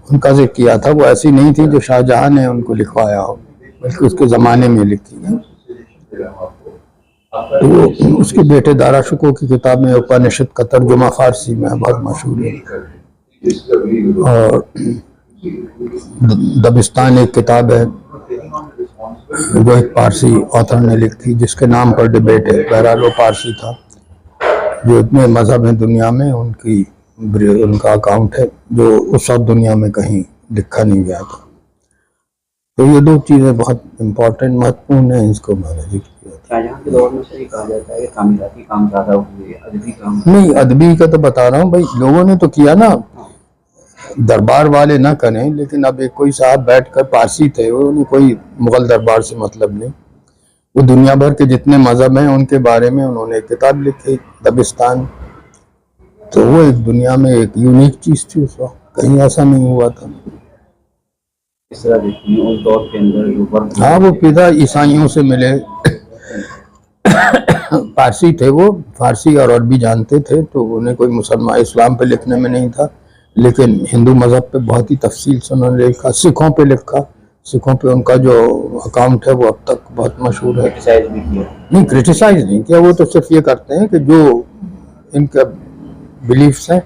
ان کا ذکر کیا تھا وہ ایسی نہیں تھی جو شاہجہاں نے ان کو لکھوایا ہو، بلکہ اس کے زمانے میں لکھی گئی. تو وہ اس کے بیٹے دارا شکوہ کی کتاب میں اپنشد کا ترجمہ فارسی میں بہت مشہور ہے. اور دبستان ایک کتاب ہے جو ایک پارسی آتھر نے لکھی جس کے نام پر ڈبیٹ ہے. بہرحال وہ پارسی تھا. جو اتنے مذہب ہیں دنیا میں ان کا اکاؤنٹ ہے جو اس وقت دنیا میں کہیں لکھا نہیں گیا تھا. تو یہ دو چیزیں بہت امپورٹنٹ مہتوپورن ہیں، اس کو میں نے ذکر کیا تھا. شاہجہاں کے دور میں سے یہ کہا جاتا ہے کہ تعمیراتی کام زیادہ ہوئے، ادبی کام نہیں. ادبی کا تو بتا رہا ہوں بھائی، لوگوں نے تو کیا نا، دربار والے نہ کریں، لیکن اب ایک کوئی صاحب بیٹھ کر پارسی تھے، انہیں کوئی مغل دربار سے مطلب نہیں، وہ دنیا بھر کے جتنے مذہب ہیں ان کے بارے میں انہوں نے ایک کتاب لکھی دبستان. تو وہ ایک دنیا میں ایک یونیک چیز تھی، اس وقت کہیں ایسا نہیں ہوا تھا. اس طرح دیکھتے ہیں اس دور کے اندر جو ورد ہاں وہ پیدا عیسائیوں سے ملے، پارسی تھے، وہ فارسی اور عربی جانتے تھے، تو انہیں کوئی مسلمان اسلام پہ لکھنے میں نہیں تھا، لیکن ہندو مذہب پہ بہت ہی تفصیل سے انہوں نے لکھا. سکھوں پہ لکھا، سکھوں پہ ان کا جو اکاؤنٹ ہے وہ اب تک بہت مشہور ہے. کرٹیسائز بھی کیا. نہیں کرٹیسائز نہیں کیا، وہ تو صرف یہ کرتے ہیں کہ جو ان کا بلیفس ہیں،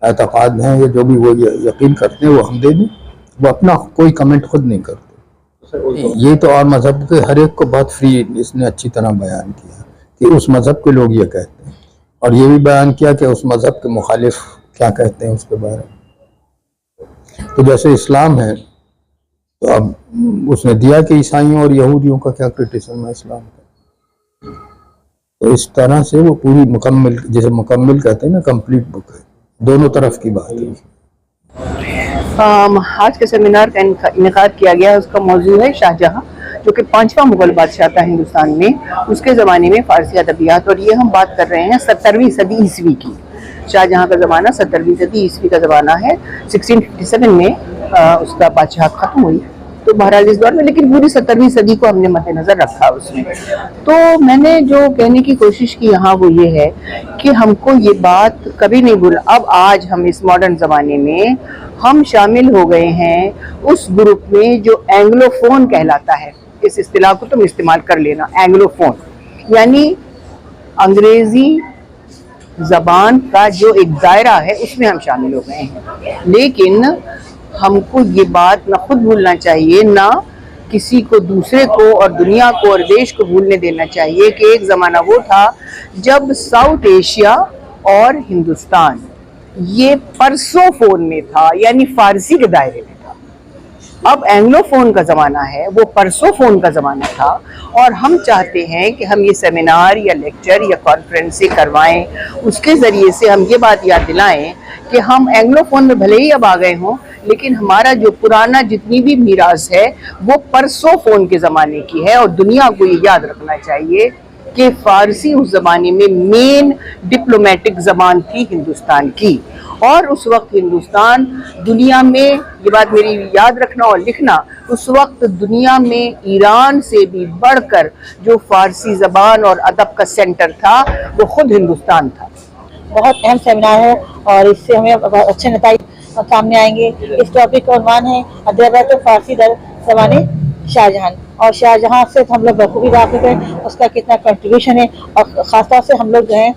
اعتقاد ہیں، یا جو بھی وہ یقین کرتے ہیں وہ ہم دے دیں. وہ اپنا کوئی کمنٹ خود نہیں کرتے. یہ تو اور مذہب کے ہر ایک کو بہت فری اس نے اچھی طرح بیان کیا کہ اس مذہب کے لوگ یہ کہتے ہیں، اور یہ بھی بیان کیا کہ اس مذہب کے مخالف کیا کہتے ہیں اس کے بارے میں. تو جیسے اسلام ہے تو اب اس نے دیا کہ عیسائیوں اور یہودیوں کا کیا کرٹیسزم ہے اسلام کا. تو اس طرح سے وہ پوری مکمل، جیسے مکمل کہتے ہیں نا، کمپلیٹ بک ہے، دونوں طرف کی بات ہے. آج کے سیمینار کا انعقاد کیا گیا، اس کا موضوع ہے شاہجہاں، جو کہ 5واں مغل بادشاہ تھا ہندوستان میں. اس کے زمانے میں فارسی ادبیات، اور یہ ہم بات کر رہے ہیں 17ویں صدی عیسوی کی. شاہجہاں کا زمانہ 17ویں صدی عیسوی کا زمانہ ہے. 1657 میں اس کا بادشاہت ختم ہوئی. تو بہرحال اس دور میں، لیکن پوری 17ویں صدی کو ہم نے مد نظر رکھا اس میں. تو میں نے جو کہنے کی کوشش کی یہاں وہ یہ ہے کہ ہم کو یہ بات کبھی نہیں بھولا. اب آج ہم اس ماڈرن زمانے میں ہم شامل ہو گئے ہیں اس گروپ میں جو اینگلو فون کہلاتا ہے. اس اصطلاح کو تم استعمال کر لینا، اینگلو فون یعنی انگریزی زبان کا جو ایک دائرہ ہے اس میں ہم شامل ہو گئے ہیں. لیکن ہم کو یہ بات نہ خود بھولنا چاہیے، نہ کسی کو، دوسرے کو اور دنیا کو اور دیش کو بھولنے دینا چاہیے کہ ایک زمانہ وہ تھا جب ساؤتھ ایشیا اور ہندوستان یہ پرسو فون میں تھا، یعنی فارسی کے دائرے میں تھا. اب اینگلو فون کا زمانہ ہے، وہ پرسو فون کا زمانہ تھا. اور ہم چاہتے ہیں کہ ہم یہ سیمینار یا لیکچر یا کانفرنسیں کروائیں، اس کے ذریعے سے ہم یہ بات یاد دلائیں کہ ہم اینگلو فون میں بھلے ہی اب آ گئے ہوں، لیکن ہمارا جو پرانا جتنی بھی میراث ہے وہ پرسو فون کے زمانے کی ہے. اور دنیا کو یہ یاد رکھنا چاہیے کہ فارسی اس زمانے میں مین ڈپلومیٹک زبان تھی ہندوستان کی. اور اس وقت ہندوستان دنیا میں، یہ بات میری یاد رکھنا اور لکھنا، اس وقت دنیا میں ایران سے بھی بڑھ کر جو فارسی زبان اور ادب کا سینٹر تھا وہ خود ہندوستان تھا. بہت اہم سیمینار ہے اور اس سے ہمیں بہت اچھے نتائج سامنے آئیں گے. اس ٹاپک کا عنوان ہے ادبیات فارسی در زمانے شاہجہاں. اور شاہجہاں سے ہم لوگ بخوبی واقف ہیں، اس کا کتنا کنٹریبیوشن ہے. اور خاص طور سے ہم لوگ جو ہیں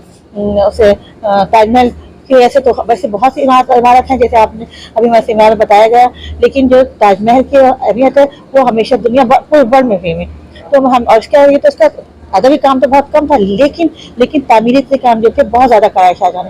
اسے تاج محل کی، ایسے تو ویسے بہت سی عمارت ہیں جیسے آپ نے ابھی میں سیمینار میں بتایا گیا، لیکن جو تاج محل کی اہمیت ہے وہ ہمیشہ دنیا پورے ورلڈ میں فیم ہے. تو ہم، اور اس کا یہ تو اس کا ادبی کام تو بہت کم تھا، لیکن تعمیری سے کام جو تھے بہت زیادہ کرایا شاہجہاں نے.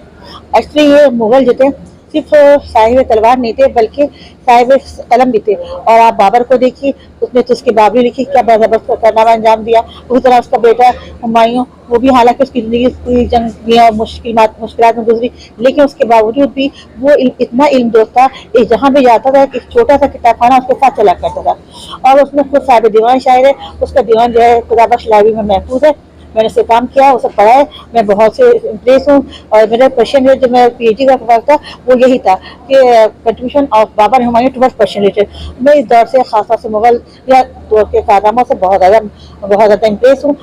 ایکچولی یہ مغل جو تھے صرف صاحب تلوار نہیں تھے بلکہ صاحب قلم بھی تھے. اور آپ بابر کو دیکھیے، اس نے تو اس کی بابری لکھی، کیا زبردست کارنامہ انجام دیا. اسی طرح اس کا بیٹا ہمایوں، وہ بھی حالانکہ اس کی زندگی پوری جنگ اور مشکلات میں گزری، لیکن اس کے باوجود بھی وہ اتنا علم دوست تھا کہ جہاں بھی جاتا تھا ایک چھوٹا سا کتاب خانہ اس کے ساتھ چلا کرتا تھا. اور اس میں خود صاحب دیوان شاعر ہے. اس کا دیوان جو ہے خدا بخش لائبریری میں محفوظ ہے. میں نے اسے کام کیا، اسے پڑھا ہے، میں بہت سے امپریس ہوں. اور میرا کوشچن جو میں پی ایچ ڈی کا سوال تھا وہ یہی تھا کہ contribution of Babar Humayun toward Persian literature. میں اس دور سے خاص طور سے مغل یا دور کے کارناموں سے بہت زیادہ امپریس ہوں.